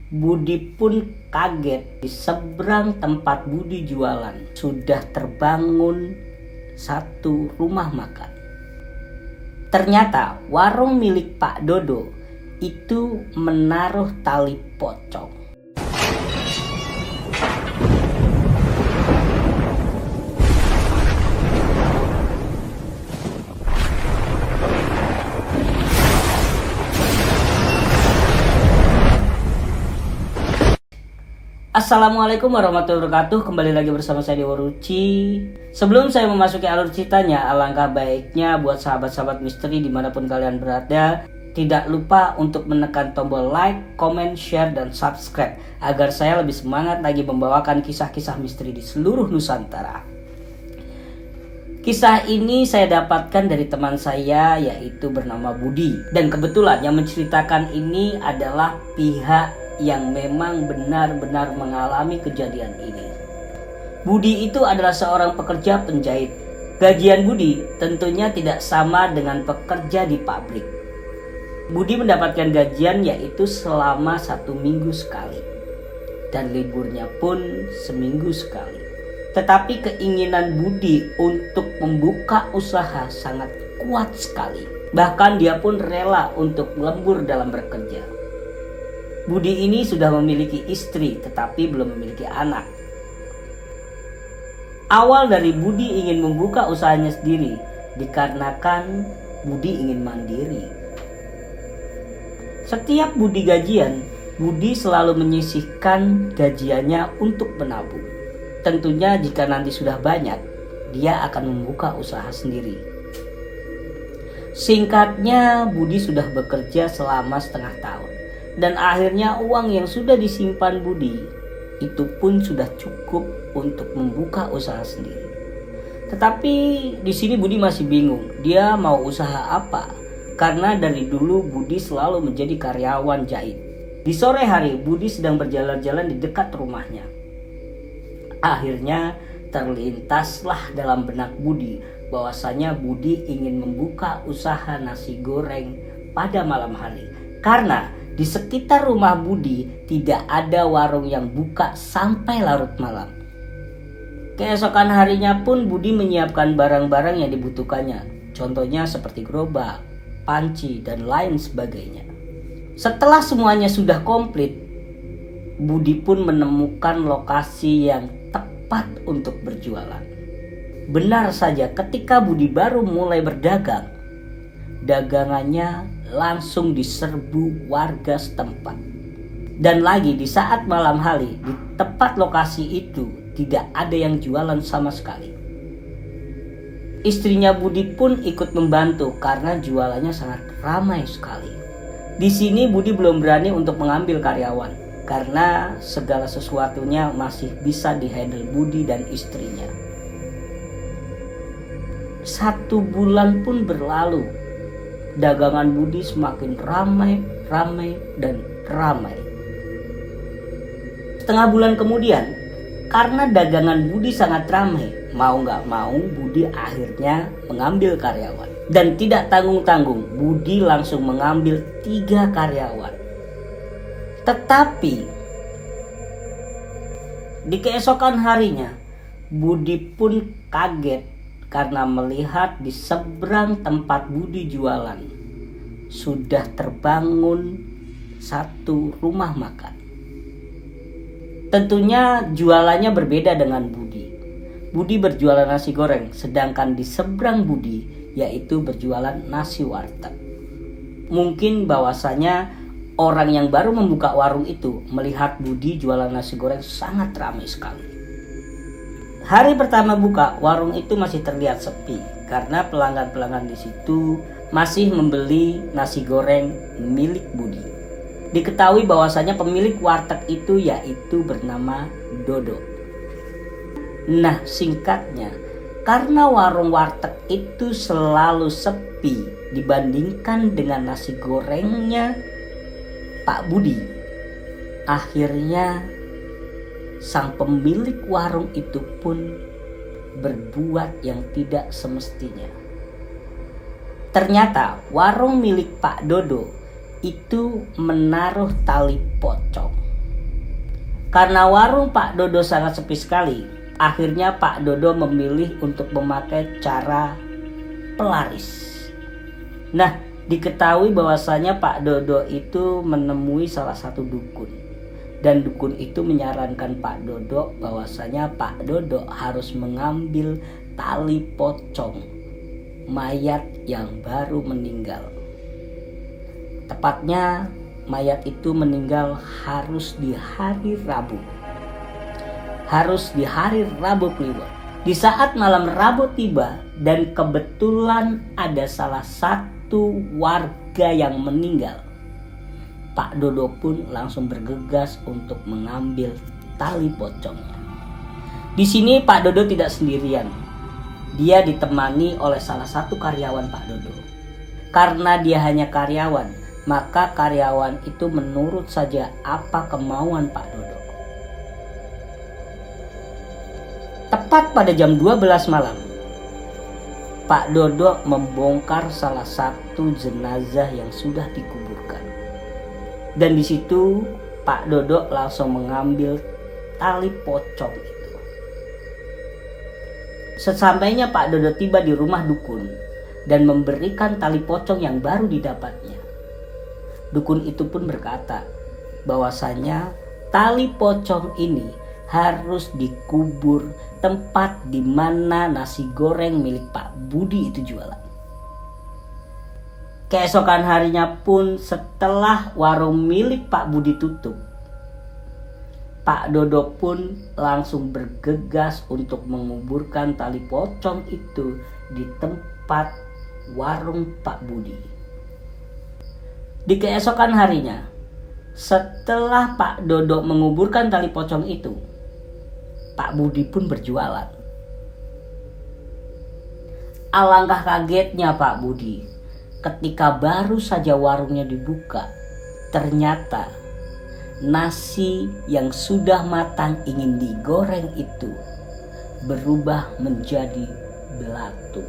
Budi pun kaget. Di seberang tempat Budi jualan sudah terbangun satu rumah makan. Ternyata warung milik Pak Dodo itu menaruh tali pocong. Assalamualaikum warahmatullahi wabarakatuh. Kembali lagi bersama saya Dewa Ruci. Sebelum saya memasuki alur ceritanya, alangkah baiknya buat sahabat-sahabat misteri dimanapun kalian berada, tidak lupa untuk menekan tombol like, comment, share, dan subscribe agar saya lebih semangat lagi membawakan kisah-kisah misteri di seluruh Nusantara. Kisah ini saya dapatkan dari teman saya, yaitu bernama Budi. Dan kebetulan yang menceritakan ini adalah pihak yang memang benar-benar mengalami kejadian ini. Budi itu adalah seorang pekerja penjahit. Gajian Budi tentunya tidak sama dengan pekerja di pabrik. Budi mendapatkan gajian yaitu selama 1 minggu sekali, dan liburnya pun seminggu sekali. Tetapi keinginan Budi untuk membuka usaha sangat kuat sekali. Bahkan dia pun rela untuk lembur dalam bekerja. Budi ini sudah memiliki istri tetapi belum memiliki anak. Awal dari Budi ingin membuka usahanya sendiri dikarenakan Budi ingin mandiri. Setiap Budi gajian, Budi selalu menyisihkan gajiannya untuk menabung. Tentunya jika nanti sudah banyak, dia akan membuka usaha sendiri. Singkatnya, Budi sudah bekerja selama setengah tahun. Dan akhirnya uang yang sudah disimpan Budi itu pun sudah cukup untuk membuka usaha sendiri. Tetapi di sini Budi masih bingung, dia mau usaha apa? Karena dari dulu Budi selalu menjadi karyawan jahit. Di sore hari Budi sedang berjalan-jalan di dekat rumahnya. Akhirnya terlintaslah dalam benak Budi bahwasanya Budi ingin membuka usaha nasi goreng pada malam hari. Karena di sekitar rumah Budi tidak ada warung yang buka sampai larut malam. Keesokan harinya pun Budi menyiapkan barang-barang yang dibutuhkannya. Contohnya seperti gerobak, panci, dan lain sebagainya. Setelah semuanya sudah komplit, Budi pun menemukan lokasi yang tepat untuk berjualan. Benar saja, ketika Budi baru mulai berdagang, dagangannya langsung diserbu warga setempat. Dan lagi di saat malam hari, di tepat lokasi itu tidak ada yang jualan sama sekali. Istrinya Budi pun ikut membantu karena jualannya sangat ramai sekali. Di sini Budi belum berani untuk mengambil karyawan karena segala sesuatunya masih bisa dihandle Budi dan istrinya. 1 bulan pun berlalu. Dagangan Budi semakin ramai, dan ramai. Setengah bulan kemudian, karena dagangan Budi sangat ramai, mau gak mau Budi akhirnya mengambil karyawan. Dan tidak tanggung-tanggung, Budi langsung mengambil 3 karyawan. Tetapi di keesokan harinya, Budi pun kaget karena melihat di seberang tempat Budi jualan sudah terbangun satu rumah makan. Tentunya jualannya berbeda dengan Budi. Budi berjualan nasi goreng, sedangkan di seberang Budi yaitu berjualan nasi warteg. Mungkin bahwasanya orang yang baru membuka warung itu melihat Budi jualan nasi goreng sangat ramai sekali. Hari pertama buka, warung itu masih terlihat sepi karena pelanggan-pelanggan di situ masih membeli nasi goreng milik Budi. Diketahui bahwasanya pemilik warteg itu yaitu bernama Dodo. Nah, singkatnya, karena warung warteg itu selalu sepi dibandingkan dengan nasi gorengnya Pak Budi, akhirnya sang pemilik warung itu pun berbuat yang tidak semestinya. Ternyata warung milik Pak Dodo itu menaruh tali pocong. Karena warung Pak Dodo sangat sepi sekali, akhirnya Pak Dodo memilih untuk memakai cara pelaris. Nah, diketahui bahwasanya Pak Dodo itu menemui salah satu dukun. Dan dukun itu menyarankan Pak Dodo bahwasanya Pak Dodo harus mengambil tali pocong mayat yang baru meninggal. Tepatnya mayat itu meninggal harus di hari Rabu. Harus di hari Rabu Kliwon. Di saat malam Rabu tiba dan kebetulan ada salah satu warga yang meninggal, Pak Dodo pun langsung bergegas untuk mengambil tali pocongnya. Di sini Pak Dodo tidak sendirian. Dia ditemani oleh salah satu karyawan Pak Dodo. Karena dia hanya karyawan, maka karyawan itu menurut saja apa kemauan Pak Dodo. Tepat pada jam 12 malam, Pak Dodo membongkar salah satu jenazah yang sudah dikuburkan. Dan di situ Pak Dodo langsung mengambil tali pocong itu. Sesampainya Pak Dodo tiba di rumah dukun dan memberikan tali pocong yang baru didapatnya, dukun itu pun berkata bahwasanya tali pocong ini harus dikubur tempat di mana nasi goreng milik Pak Budi itu jualan. Keesokan harinya pun setelah warung milik Pak Budi tutup, Pak Dodo pun langsung bergegas untuk menguburkan tali pocong itu di tempat warung Pak Budi. Di keesokan harinya, setelah Pak Dodo menguburkan tali pocong itu, Pak Budi pun berjualan. Alangkah kagetnya Pak Budi ketika baru saja warungnya dibuka, ternyata nasi yang sudah matang ingin digoreng itu berubah menjadi belatung.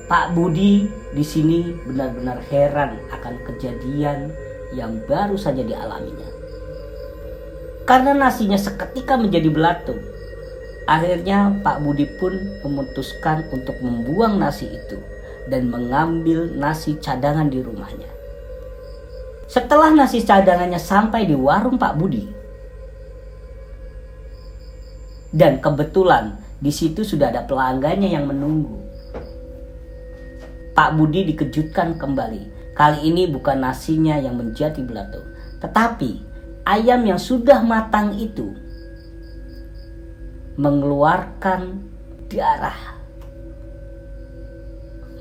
Pak Budi di sini benar-benar heran akan kejadian yang baru saja dialaminya. Karena nasinya seketika menjadi belatung, akhirnya Pak Budi pun memutuskan untuk membuang nasi itu dan mengambil nasi cadangan di rumahnya. Setelah nasi cadangannya sampai di warung Pak Budi, dan kebetulan di situ sudah ada pelanggannya yang menunggu, Pak Budi dikejutkan kembali. Kali ini bukan nasinya yang menjadi belatung, tetapi ayam yang sudah matang itu mengeluarkan darah.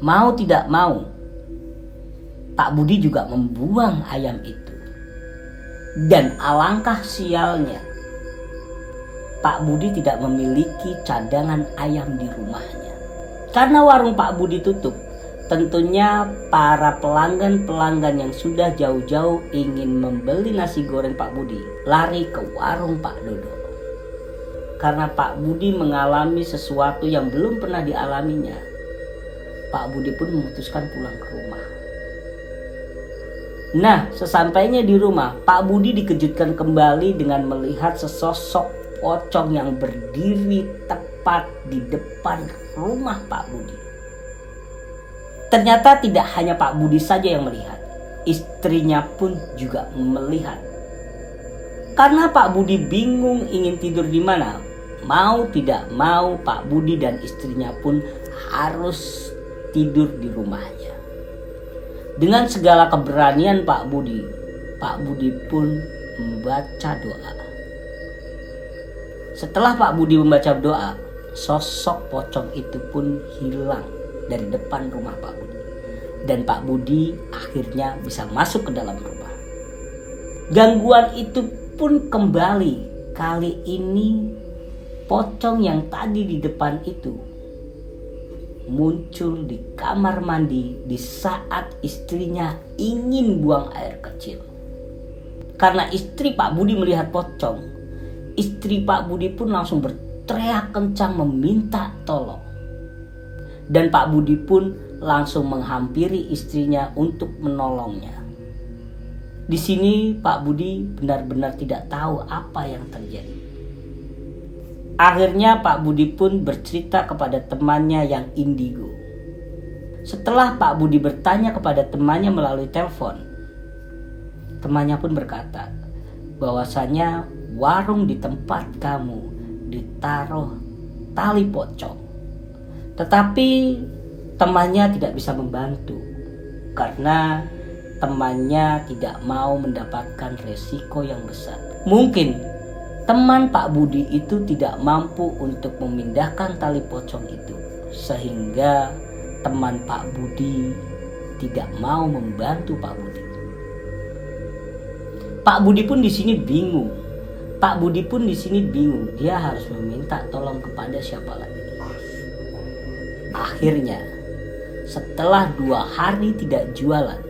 Mau tidak mau, Pak Budi juga membuang ayam itu. Dan alangkah sialnya, Pak Budi tidak memiliki cadangan ayam di rumahnya. Karena warung Pak Budi tutup, tentunya para pelanggan-pelanggan yang sudah jauh-jauh ingin membeli nasi goreng Pak Budi lari ke warung Pak Dodo. Karena Pak Budi mengalami sesuatu yang belum pernah dialaminya, Pak Budi pun memutuskan pulang ke rumah. Nah, sesampainya di rumah, Pak Budi dikejutkan kembali dengan melihat sesosok pocong yang berdiri tepat di depan rumah Pak Budi. Ternyata tidak hanya Pak Budi saja yang melihat, istrinya pun juga melihat. Karena Pak Budi bingung ingin tidur di mana, mau tidak mau Pak Budi dan istrinya pun harus tidur di rumahnya. Dengan segala keberanian Pak Budi pun membaca doa. Setelah Pak Budi membaca doa, sosok pocong itu pun hilang dari depan rumah Pak Budi. Dan Pak Budi akhirnya bisa masuk ke dalam rumah. Gangguan itu pun kembali. Kali ini pocong yang tadi di depan itu muncul di kamar mandi di saat istrinya ingin buang air kecil. Karena istri Pak Budi melihat pocong, istri Pak Budi pun langsung berteriak kencang meminta tolong. Dan Pak Budi pun langsung menghampiri istrinya untuk menolongnya. Di sini Pak Budi benar-benar tidak tahu apa yang terjadi. Akhirnya Pak Budi pun bercerita kepada temannya yang indigo. Setelah Pak Budi bertanya kepada temannya melalui telepon, temannya pun berkata bahwasanya warung di tempat kamu ditaruh tali pocong. Tetapi temannya tidak bisa membantu karena temannya tidak mau mendapatkan resiko yang besar. Mungkin teman Pak Budi itu tidak mampu untuk memindahkan tali pocong itu, sehingga teman Pak Budi tidak mau membantu Pak Budi. Pak Budi pun di sini bingung. Dia harus meminta tolong kepada siapa lagi. Akhirnya, setelah 2 hari tidak jualan,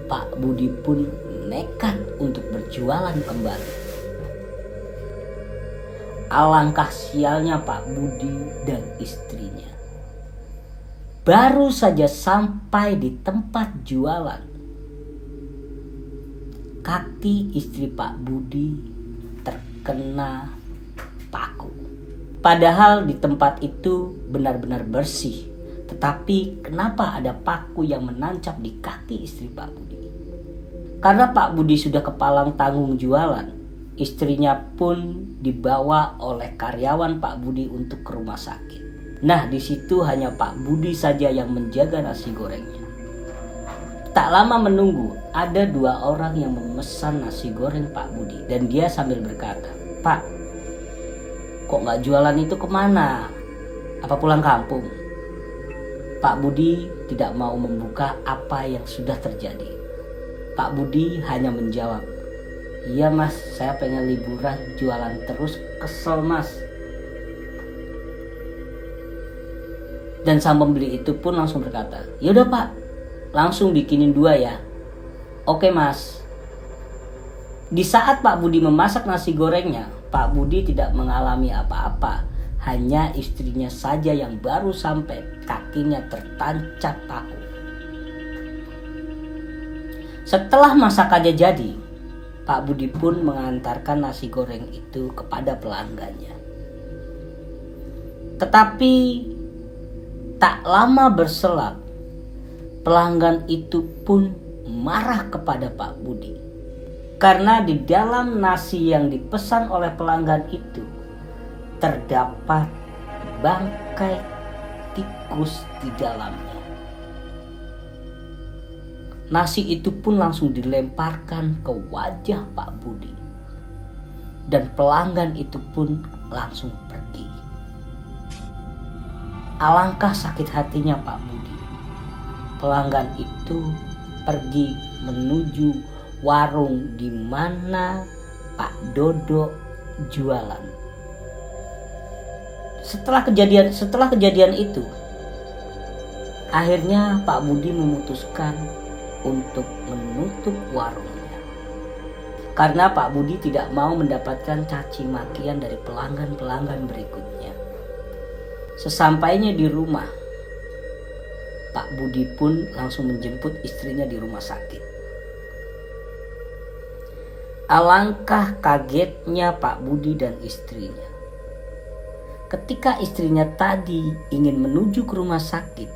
Pak Budi pun nekat untuk berjualan kembali. Alangkah sialnya Pak Budi dan istrinya. Baru saja sampai di tempat jualan, kaki istri Pak Budi terkena paku. Padahal di tempat itu benar-benar bersih, tetapi kenapa ada paku yang menancap di kaki istri Pak Budi? Karena Pak Budi sudah kepalang tanggung jualan, istrinya pun dibawa oleh karyawan Pak Budi untuk ke rumah sakit. Nah, di situ hanya Pak Budi saja yang menjaga nasi gorengnya. Tak lama menunggu, ada 2 orang yang memesan nasi goreng Pak Budi. Dan dia sambil berkata, "Pak, kok gak jualan itu kemana? Apa pulang kampung?" Pak Budi tidak mau membuka apa yang sudah terjadi. Pak Budi hanya menjawab, "Iya mas, saya pengen liburan, jualan terus kesel mas." Dan sang pembeli itu pun langsung berkata, "Yaudah pak, langsung bikinin 2 ya." "Oke mas." Di saat Pak Budi memasak nasi gorengnya, Pak Budi tidak mengalami apa-apa. Hanya istrinya saja yang baru sampai kakinya tertancap paku. Setelah masakannya jadi, Pak Budi pun mengantarkan nasi goreng itu kepada pelanggannya. Tetapi tak lama berselang, pelanggan itu pun marah kepada Pak Budi. Karena di dalam nasi yang dipesan oleh pelanggan itu terdapat bangkai tikus di dalamnya. Nasi itu pun langsung dilemparkan ke wajah Pak Budi. Dan pelanggan itu pun langsung pergi. Alangkah sakit hatinya Pak Budi. Pelanggan itu pergi menuju warung di mana Pak Dodo jualan. Setelah kejadian itu, akhirnya Pak Budi memutuskan untuk menutup warungnya. Karena Pak Budi tidak mau mendapatkan caci makian dari pelanggan-pelanggan berikutnya. Sesampainya di rumah, Pak Budi pun langsung menjemput istrinya di rumah sakit. Alangkah kagetnya Pak Budi dan istrinya. Ketika istrinya tadi ingin menuju ke rumah sakit,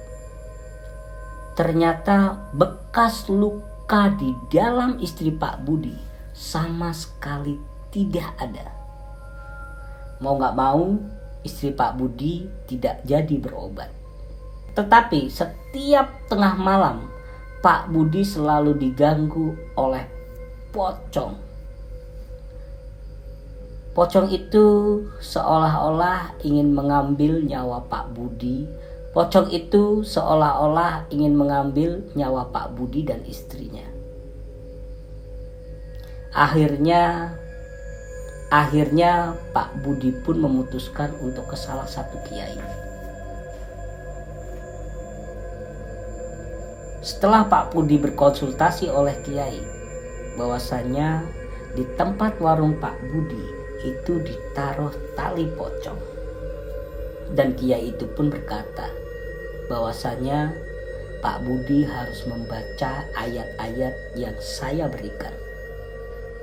ternyata bekas luka di dalam istri Pak Budi sama sekali tidak ada. Mau gak mau, istri Pak Budi tidak jadi berobat. Tetapi setiap tengah malam, Pak Budi selalu diganggu oleh pocong. Pocong itu seolah-olah ingin mengambil nyawa Pak Budi. Pocong itu seolah-olah ingin mengambil nyawa Pak Budi dan istrinya. Akhirnya Pak Budi pun memutuskan untuk ke salah satu kiai. Setelah Pak Budi berkonsultasi oleh kiai, bahwasanya di tempat warung Pak Budi itu ditaruh tali pocong. Dan kiai itu pun berkata bahwasanya Pak Budi harus membaca ayat-ayat yang saya berikan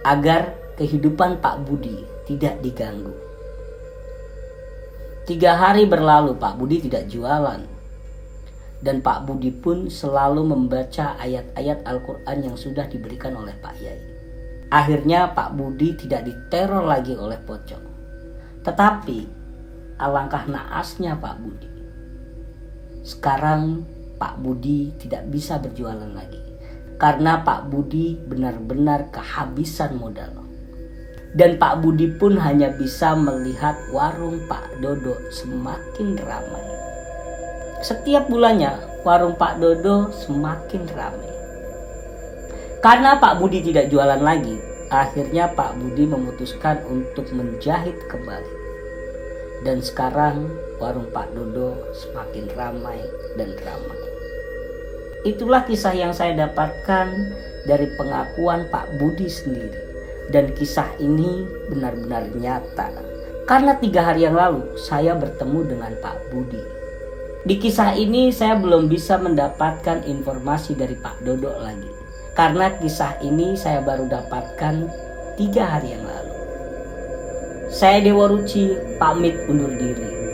agar kehidupan Pak Budi tidak diganggu. 3 hari berlalu Pak Budi tidak jualan, dan Pak Budi pun selalu membaca ayat-ayat Al-Quran yang sudah diberikan oleh Pak Yai. Akhirnya Pak Budi tidak diteror lagi oleh pocong. Tetapi alangkah naasnya Pak Budi, sekarang Pak Budi tidak bisa berjualan lagi karena Pak Budi benar-benar kehabisan modal. Dan Pak Budi pun hanya bisa melihat warung Pak Dodo semakin ramai. Setiap bulannya warung Pak Dodo semakin ramai. Karena Pak Budi tidak jualan lagi, akhirnya Pak Budi memutuskan untuk menjahit kembali. Dan sekarang warung Pak Dodo semakin ramai dan ramai. Itulah kisah yang saya dapatkan dari pengakuan Pak Budi sendiri. Dan kisah ini benar-benar nyata. Karena 3 hari yang lalu saya bertemu dengan Pak Budi. Di kisah ini saya belum bisa mendapatkan informasi dari Pak Dodo lagi. Karena kisah ini saya baru dapatkan 3 hari yang lalu. Saya Dewa Ruci pamit undur diri.